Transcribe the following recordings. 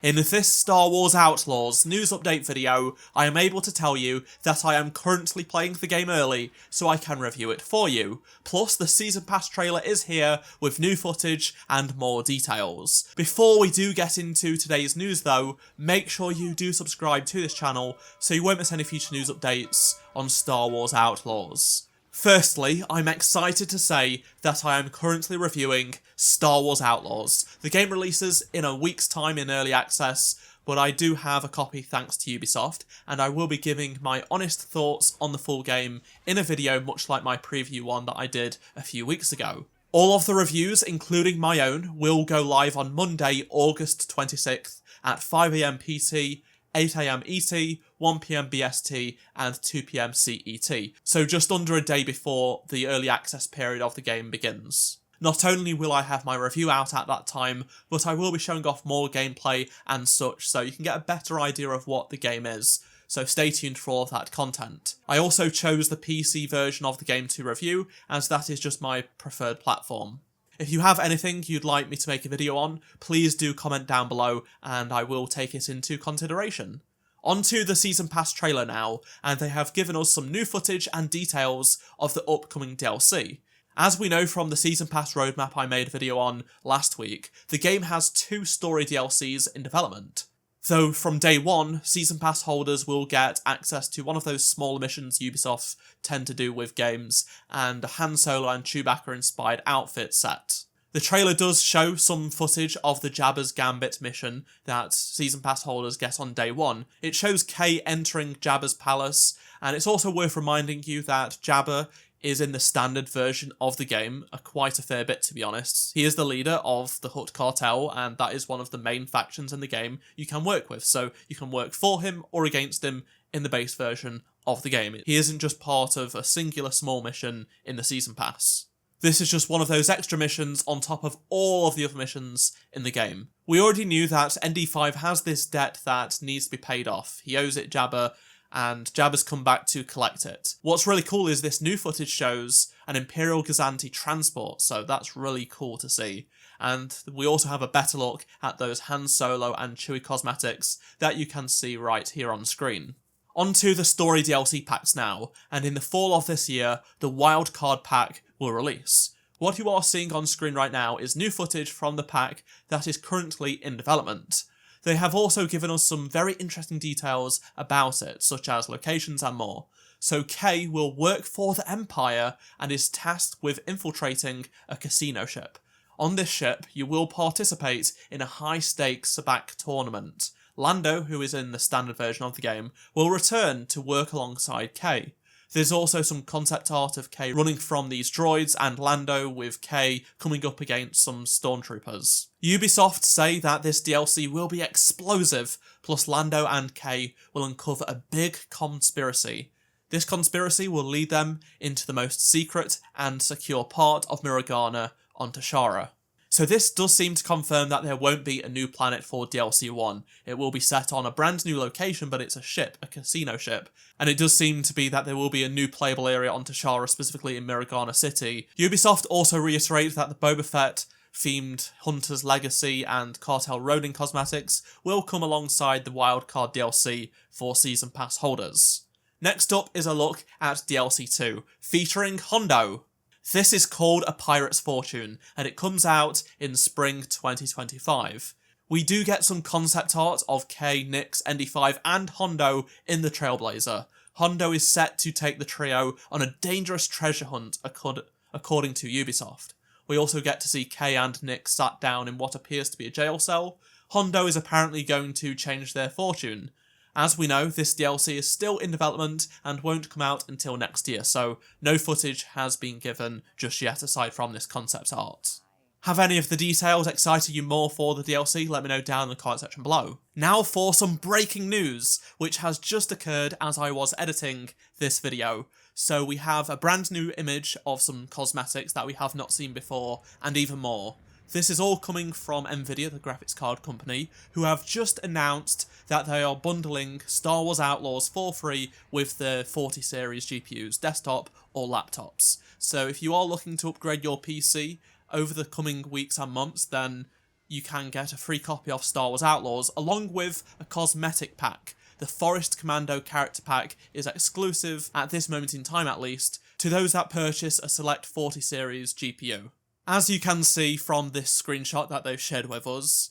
In this Star Wars Outlaws news update video, I am able to tell you that I am currently playing the game early, so I can review it for you. Plus, the Season Pass trailer is here with new footage and more details. Before we do get into today's news though, make sure you do subscribe to this channel so you won't miss any future news updates on Star Wars Outlaws. Firstly, I'm excited to say that I am currently reviewing Star Wars Outlaws. The game releases in a week's time in early access, but I do have a copy thanks to Ubisoft, and I will be giving my honest thoughts on the full game in a video much like my preview one that I did a few weeks ago. All of the reviews, including my own, will go live on Monday, August 26th at 5 AM PT, 8 AM ET, 1 PM BST, and 2 PM CET, so just under a day before the early access period of the game begins. Not only will I have my review out at that time, but I will be showing off more gameplay and such, so you can get a better idea of what the game is, so stay tuned for all of that content. I also chose the PC version of the game to review, as that is just my preferred platform. If you have anything you'd like me to make a video on, please do comment down below and I will take it into consideration. On to the Season Pass trailer now, and they have given us some new footage and details of the upcoming DLC. As we know from the Season Pass roadmap I made a video on last week, the game has 2 story DLCs in development. Though from day one, Season Pass holders will get access to one of those smaller missions Ubisoft tend to do with games, and a Han Solo and Chewbacca inspired outfit set. The trailer does show some footage of the Jabba's Gambit mission that Season Pass holders get on day one. It shows Kay entering Jabba's palace, and it's also worth reminding you that Jabba is in the standard version of the game, quite a fair bit to be honest. He is the leader of the Hutt cartel, and that is one of the main factions in the game you can work with, so you can work for him or against him in the base version of the game. He isn't just part of a singular small mission in the Season Pass. This is just one of those extra missions on top of all of the other missions in the game. We already knew that ND5 has this debt that needs to be paid off. He owes it Jabba, and Jabba's come back to collect it. What's really cool is this new footage shows an Imperial Gazanti transport, so that's really cool to see. And we also have a better look at those Han Solo and Chewie cosmetics that you can see right here on screen. On to the story DLC packs now, and in the fall of this year, the Wildcard pack will release. What you are seeing on screen right now is new footage from the pack that is currently in development. They have also given us some very interesting details about it, such as locations and more. So Kay will work for the Empire and is tasked with infiltrating a casino ship. On this ship, you will participate in a high-stakes sabacc tournament. Lando, who is in the standard version of the game, will return to work alongside Kay. There's also some concept art of Kay running from these droids and Lando with Kay coming up against some stormtroopers. Ubisoft say that this DLC will be explosive, plus Lando and Kay will uncover a big conspiracy. This conspiracy will lead them into the most secret and secure part of Mirogana on Tashara. So this does seem to confirm that there won't be a new planet for DLC 1. It will be set on a brand new location, but it's a ship, a casino ship. And it does seem to be that there will be a new playable area on Tashara, specifically in Mirogana City. Ubisoft also reiterate that the Boba Fett themed Hunter's Legacy and Cartel Ronin cosmetics will come alongside the Wildcard DLC for Season Pass holders. Next up is a look at DLC 2, featuring Hondo. This is called A Pirate's Fortune, and it comes out in spring 2025. We do get some concept art of Kay, Nix, ND5 and Hondo in the Trailblazer. Hondo is set to take the trio on a dangerous treasure hunt according to Ubisoft. We also get to see Kay and Nix sat down in what appears to be a jail cell. Hondo is apparently going to change their fortune. As we know, this DLC is still in development and won't come out until next year, so no footage has been given just yet aside from this concept art. Have any of the details excited you more for the DLC? Let me know down in the comment section below. Now for some breaking news, which has just occurred as I was editing this video. So we have a brand new image of some cosmetics that we have not seen before, and even more. This is all coming from Nvidia, the graphics card company, who have just announced that they are bundling Star Wars Outlaws for free with the 40 series GPUs, desktop or laptops. So if you are looking to upgrade your PC over the coming weeks and months, then you can get a free copy of Star Wars Outlaws along with a cosmetic pack. The Forest Commando character pack is exclusive, at this moment in time at least, to those that purchase a select 40 series GPU. As you can see from this screenshot that they've shared with us,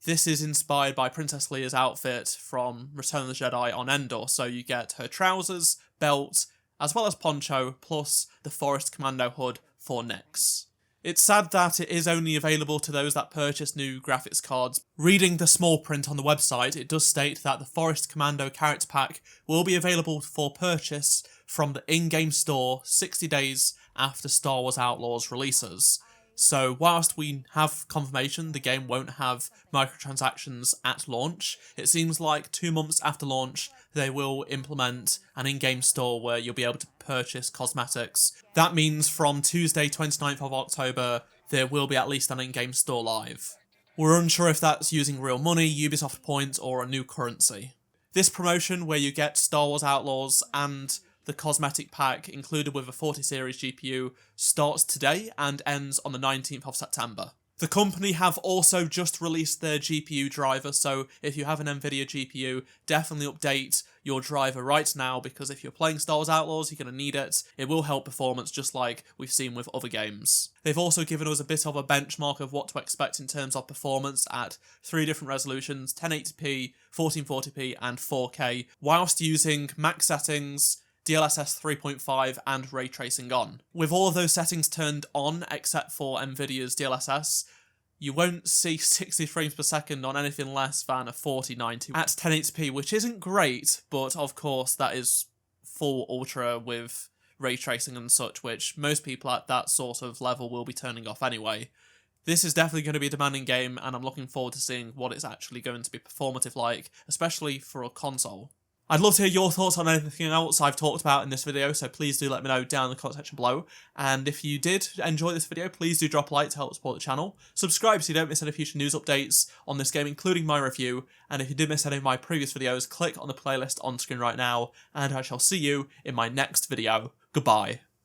this is inspired by Princess Leia's outfit from Return of the Jedi on Endor, so you get her trousers, belt, as well as poncho, plus the Forest Commando hood for Nyx. It's sad that it is only available to those that purchase new graphics cards. Reading the small print on the website, it does state that the Forest Commando character pack will be available for purchase from the in-game store 60 days after Star Wars Outlaws releases. So whilst we have confirmation the game won't have microtransactions at launch, it seems like 2 months after launch they will implement an in-game store where you'll be able to purchase cosmetics. That means from Tuesday 29th of October there will be at least an in-game store live. We're unsure if that's using real money, Ubisoft points, or a new currency. This promotion where you get Star Wars Outlaws and the cosmetic pack included with a 40 series GPU starts today and ends on the 19th of September. The company have also just released their GPU driver, so if you have an Nvidia GPU, definitely update your driver right now, because if you're playing Star Wars Outlaws, you're going to need it. It will help performance just like we've seen with other games. They've also given us a bit of a benchmark of what to expect in terms of performance at 3 different resolutions, 1080p, 1440p and 4K, whilst using max settings, DLSS 3.5 and ray tracing on. With all of those settings turned on except for Nvidia's DLSS, you won't see 60 frames per second on anything less than a 4090 at 1080p, which isn't great, but of course that is full ultra with ray tracing and such, which most people at that sort of level will be turning off anyway. This is definitely going to be a demanding game, and I'm looking forward to seeing what it's actually going to be performative like, especially for a console. I'd love to hear your thoughts on anything else I've talked about in this video, so please do let me know down in the comment section below. And if you did enjoy this video, please do drop a like to help support the channel. Subscribe so you don't miss any future news updates on this game, including my review. And if you did miss any of my previous videos, click on the playlist on screen right now, and I shall see you in my next video. Goodbye.